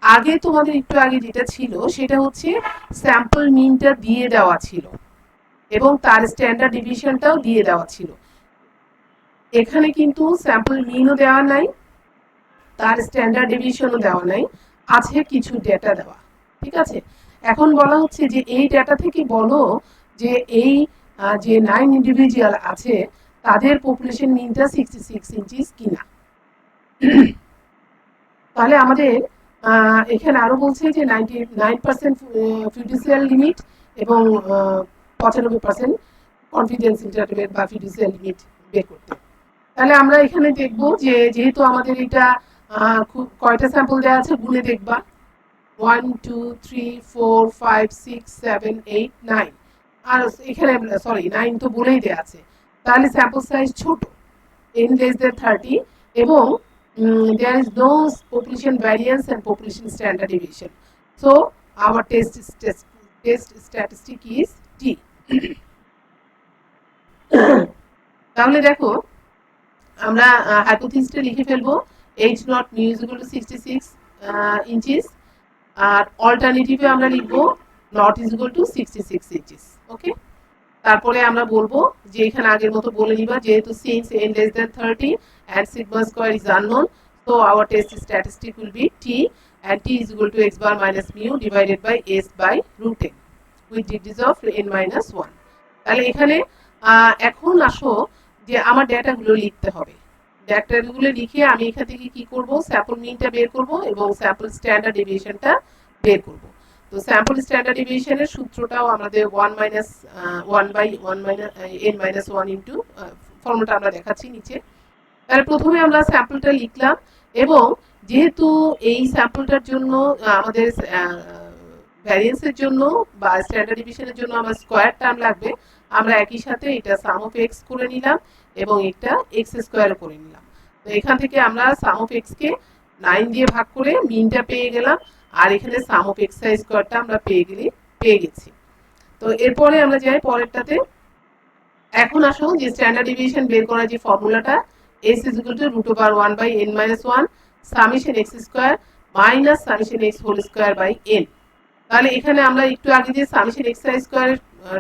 আগে তোমাদের একটু আগে যেটা ছিল সেটা হচ্ছে স্যাম্পল মিনটা দিয়ে দেওয়া ছিল এবং তার স্ট্যান্ডার্ড ডিভিশনটাও দিয়ে দেওয়া ছিল। এখানে কিন্তু স্যাম্পল মিনও দেওয়া নাই তার স্ট্যান্ডার্ড ডিভিশনও দেওয়া নাই আছে কিছু ডেটা দেওয়া ঠিক আছে। এখন বলা হচ্ছে যে এই ডেটা থেকে বলো যে এই যে 9 ইন্ডিভিজুয়াল আছে তাদের পপুলেশন মিনটা 66 ইঞ্চিস কিনা। তাহলে আমাদের এখানে আরো বলছে যে 99% ফিডুসিয়াল লিমিট এবং 95% কনফিডেন্স ইন্টারভ্যাল বা ফিডুসিয়াল লিমিট বের করতে। তাহলে আমরা এখানে দেখব যে যেহেতু আমাদের এটা কয়টা স্যাম্পল দেওয়া আছে গুনে দেখবা 1 2 3 4 5 6 7 8 9 আর এখানে সরি 9 তো বলেই দেয়া আছে তাহলে স্যাম্পল সাইজ ছোট n less than 30 এবং there is no population variance and population standard deviation, so our test statistic is T. তাহলে দেখো আমরা হাইপোথিসিসটা লিখে ফেলবো h nought mu is equal to 66 inches, আর অল্টারনেটিভে আমরা লিখবো nought is equal to 66 inches. Okay, তারপরে আমরা বলবো যে এখানে আগের মতো বলে নিবা যেহেতু since n less than 30 and sigma square is unknown, so our test statistic will be t, and t is equal to x bar minus mu divided by s by root n with degrees of n minus 1। তাহলে এখানে এখন আসো যে আমার ডেটাগুলো লিখতে হবে। ডেটাগুলো লিখে আমি এখান থেকে কি করব, স্যাম্পল মিনটা বের করব এবং স্যাম্পল স্ট্যান্ডার্ড ডেভিয়েশনটা বের করব। তো স্যাম্পল স্ট্যান্ডার্ড ডেভিয়েশনের সূত্রটাও আমাদের 1 minus 1 by 1 minus n minus 1 into ফর্মুলাটা আমরা দেখাচ্ছি নিচে। তাহলে প্রথমে আমরা স্যাম্পলটা লিখলাম এবং যেহেতু এই স্যাম্পলটার জন্য আমাদের ভ্যারিয়েন্সের জন্য বা স্ট্যান্ডার্ড ডেভিয়েশনের জন্য আমার স্কয়ার টার্ম লাগবে, আমরা একই সাথে এটা সাম অফ এক্স করে নিলাম এবং এটা এক্স স্কয়ার করে নিলাম। তো এখান থেকে আমরা সাম অফ এক্স কে 9 দিয়ে ভাগ করে মিনটা পেয়ে গেলাম, আর এখানে সাম অফ এক্স স্কয়ারটা আমরা পেয়ে গেছি। তো এরপরে আমরা যাই পরেরটাতে। এখন আসো যে স্ট্যান্ডার্ড ডেভিয়েশন বের করার যে ফর্মুলাটা s is equal to root over 1 by n minus 1 summation x square minus summation x whole square by n। তাহলে এখানে আমরা একটু আগে যে সামেশন x স্কয়ার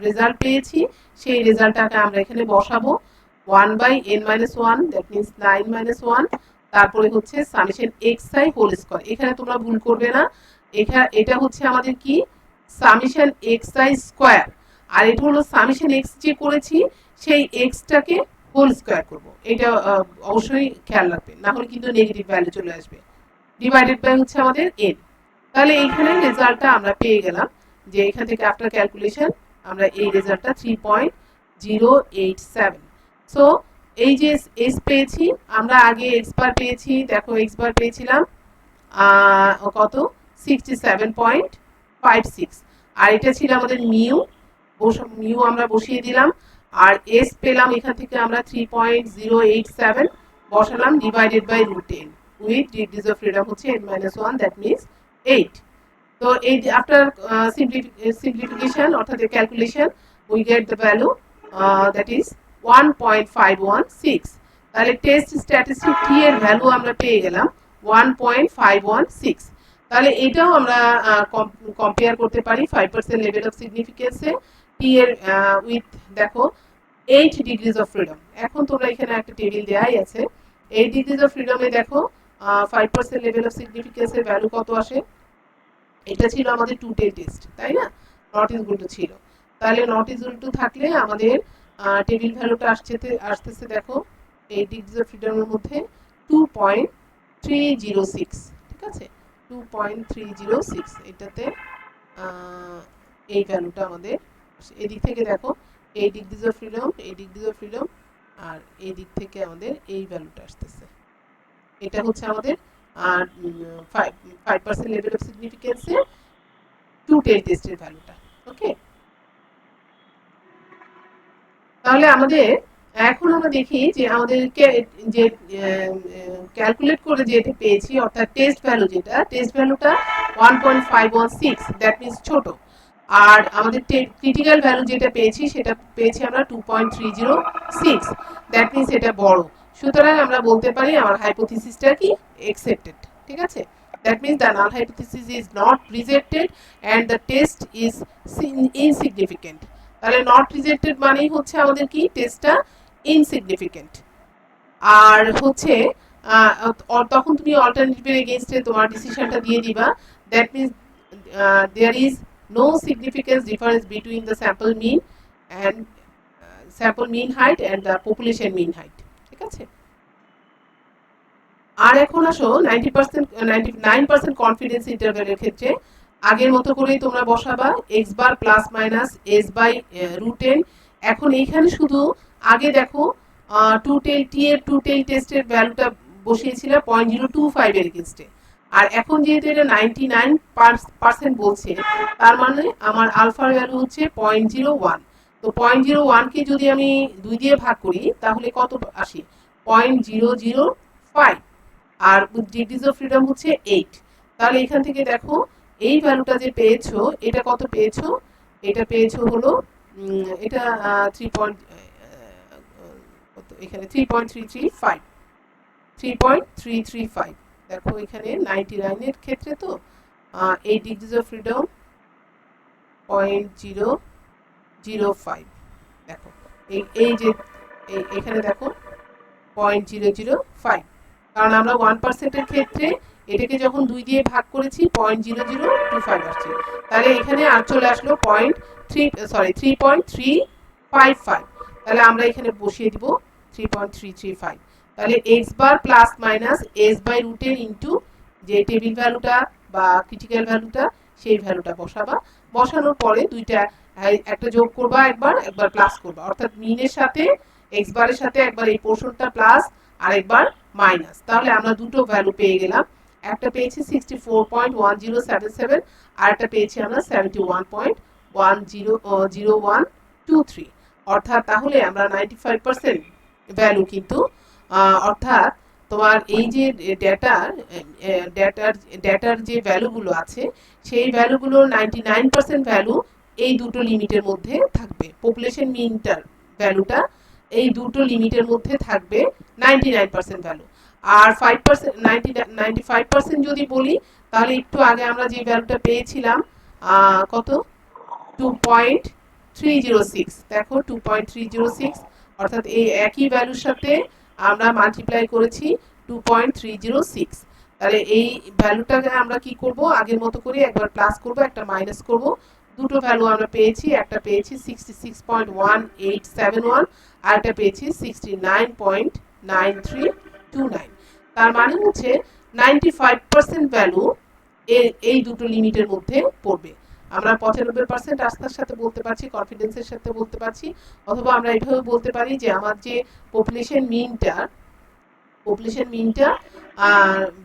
রেজাল্ট পেয়েছি সেই রেজাল্টটাকে আমরা এখানে বসাবো 1 by n minus 1, that means 9 minus 1, তারপরে হচ্ছে সামেশন xi হোল স্কয়ার। এখানে তোমরা ভুল করবে না, এটা হচ্ছে আমাদের কি সামেশন xi স্কয়ার, আর এটা হলো সামেশন x যে করেছি সেই xটাকে হোল স্কয়ার করব। এটা অবশ্যই খেয়াল রাখবে, না হলে কিন্তু নেগেটিভ ভ্যালু চলে আসবে। ডিভাইডেড বাই হচ্ছে আমাদের n। তাহলে এইখানে রেজাল্টটা আমরা পেয়ে গেলাম যে এখান থেকে আফটার ক্যালকুলেশন আমরা এই রেজাল্টটা 3.087। সো এই যে এস পেয়েছি, আমরা আগে এক্স বার পেয়েছি, দেখো এক্স বার পেয়েছিলাম কত 67.56, আর এটা ছিল আমাদের মিউ, মিউ আমরা বসিয়ে দিলাম, আর এস পেলাম এখান থেকে আমরা 3.087 বসালাম divided by root n with degrees of freedom হচ্ছে n minus 1, that means 8। তো এই after simplification অর্থাৎ calculation we get the value that is 1.516। তাহলে টেস্ট স্ট্যাটিস্টিক টি এর ভ্যালু আমরা পেয়ে গেলাম 1.516। তাহলে এটাও আমরা কম্পেয়ার করতে পারি 5% লেভেল অফ সিগনিফিকেন্সে টি এর উইথ দেখো 8 ডিগ্রিজ অফ ফ্রিডম। এখন তোমরা এখানে একটা টেবিল দেয়াই আছে, 8 ডিগ্রিজ অফ ফ্রিডমে দেখো 5% লেভেল অফ সিগনিফিকেন্সের ভ্যালু কত আসে। এটা ছিল আমাদের টু টেল টেস্ট, তাই না, নট ইজ ইকুয়াল টু ছিল। তাহলে নট ইজ ইকুয়াল টু থাকলে আমাদের টেবিল ভ্যালুটা আসতেছে দেখো 8 ডিগ্রিজ অফ ফ্রিডমের মধ্যে 2.306, ঠিক আছে, 2.306। এটাতে এই ভ্যালুটা আমাদের এদিক থেকে দেখো 8 degrees of freedom, 8 degrees of freedom, আর এই দিক থেকে আমাদের এই ভ্যালুটা আসতেছে। এটা হচ্ছে আমাদের 5% লেভেল অফ সিগনিফিকেন্সে টু টেল টেস্টের ভ্যালুটা। ওকে, তাহলে আমাদের এখন আমরা দেখি যে আমাদের যে ক্যালকুলেট করে যেটা পেয়েছি অর্থাৎ টেস্ট ভ্যালু, যেটা টেস্ট ভ্যালুটা 1.516, দ্যাট মিন্স ছোট, আর আমাদের ক্রিটিক্যাল ভ্যালু যেটা পেয়েছি সেটা পেয়েছি আমরা 2.306, দ্যাট মিন্স এটা বড়। সুতরাং আমরা বলতে পারি আমার হাইপোথিসিসটা কি অ্যাকসেপ্টেড, ঠিক আছে, that means the null hypothesis is not rejected and the test is insignificant। তাহলে নট রিজেক্টেড মানেই হচ্ছে আমাদের কি টেস্টটা ইনসিগনিফিকেন্ট, আর হচ্ছে তখন তুমি অল্টারনেটিভের এগেইনস্টে তোমার ডিসিশনটা দিয়ে দিবা, that means there is no significant difference between the sample mean height and the population mean height, ঠিক আছে। আর এখন আসো 99% কনফিডেন্স ইন্টারভ্যালের ক্ষেত্রে আগের মতো করেই তোমরা বসাবা x bar plus minus s by root n। এখন এইখানে শুধু আগে দেখো টু টেল টি এর টু টেল টেস্টের ভ্যালুটা বসিয়েছিল 0.025 এর এগেইনস্টে, আর এখন যেহেতু এটা 99% বলছে তার মানে আমার আলফার ভ্যালু হচ্ছে 0.01। তো 0.01 কে যদি আমি 2 দিয়ে ভাগ করি তাহলে কত আসে 0.005, আর ডিগ্রিজ অফ ফ্রিডম হচ্ছে 8। তাহলে এখান থেকে দেখো এই ভ্যালুটা যে পেয়েছো এটা কত পেয়েছো, এটা পেয়েছো হলো এটা এখানে 3.335 3.335 দেখো এখানে 99 এর ক্ষেত্রে তো 8 ডিগ্রিজ অফ ফ্রিডম 0.005 দেখো এই যে এখানে দেখো 0.005 কারণ আমরা 1% এর ক্ষেত্রে এটাকে যখন 2 দিয়ে ভাগ করেছি 0.0025 আসছে, তাহলে এখানে আর চলে আসলো 3.355, তাহলে আমরা এখানে বসিয়ে দিব 3.335, তাহলে x bar plus minus s by রুটের ইনটু যে টেবিল ভ্যালুটা বা ক্রিটিক্যাল ভ্যালুটা সেই ভ্যালুটা বসাবা, বসানোর পরে দুইটা একটা যোগ করবা, একবার প্লাস করবা, অর্থাৎ মিনের সাথে x বারের সাথে একবার এই পোরশনটা প্লাস আর একবার মাইনাস, তাহলে আমরা দুটো ভ্যালু পেয়ে গেলাম, একটা পেয়েছি 64.1077 আর একটা পেয়েছি আমরা 71.0123, অর্থাৎ তাহলে আমরা 95% ভ্যালু কিন্তু অর্থাৎ তোমার এই যে ডেটার যে ভ্যালুগুলো আছে সেই ভ্যালুগুলোর 99% ভ্যালু এই দুটো লিমিটের মধ্যে থাকবে, পপুলেশন মিনটার ভ্যালুটা এই দুটো লিমিটের মধ্যে থাকবে 99% ভ্যালু, আর 5% 95% যদি বলি তাহলে একটু আগে আমরা যে ভ্যালুটা পেয়েছিলাম কত 2.306, দেখো 2.306, অর্থাৎ এই একই ভ্যালুর সাথে আমরা মাল্টিপ্লাই করেছি 2.306, তাহলে এই ভ্যালুটাকে আমরা কি করব, আগের মতো করে একবার প্লাস করব, একটা মাইনাস করব, দুটো ভ্যালু আমরা পেয়েছি, একটা পেয়েছি 66.1871 আর একটা পেয়েছি 69.9329, তার মানে হচ্ছে 95% ভ্যালু এই দুটো লিমিটের মধ্যে পড়বে। আমরা 95% আস্থার সাথে বলতে পারছি, কনফিডেন্সের সাথে বলতে পারছি, অথবা আমরা এভাবে বলতে পারি যে আমার যে পপুলেশন মিনটা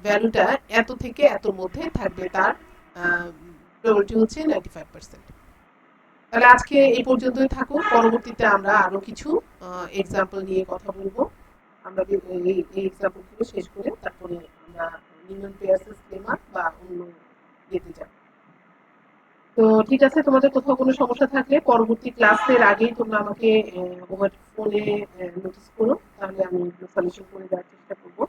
ভ্যালুটা এত থেকে এতর মধ্যে থাকবে, তার প্রবাবিলিটি হচ্ছে 95%। তাহলে আজকে এই পর্যন্তই থাকুক, পরবর্তীতে আমরা আরো কিছু এক্সাম্পল নিয়ে কথা বলবো, আমরা এই এক্সাম্পলগুলো শেষ করে তারপরে আমরা নিউম্যান পেয়ারসের লেমা বা অন্য যেতে যাব। তো ঠিক আছে, তোমাদের কোথাও কোনো সমস্যা থাকলে পরবর্তী ক্লাসের আগেই তোমরা আমাকে ফোনে নোটিস করো, তাহলে আমি সলিউশন করে দেওয়ার চেষ্টা করবো।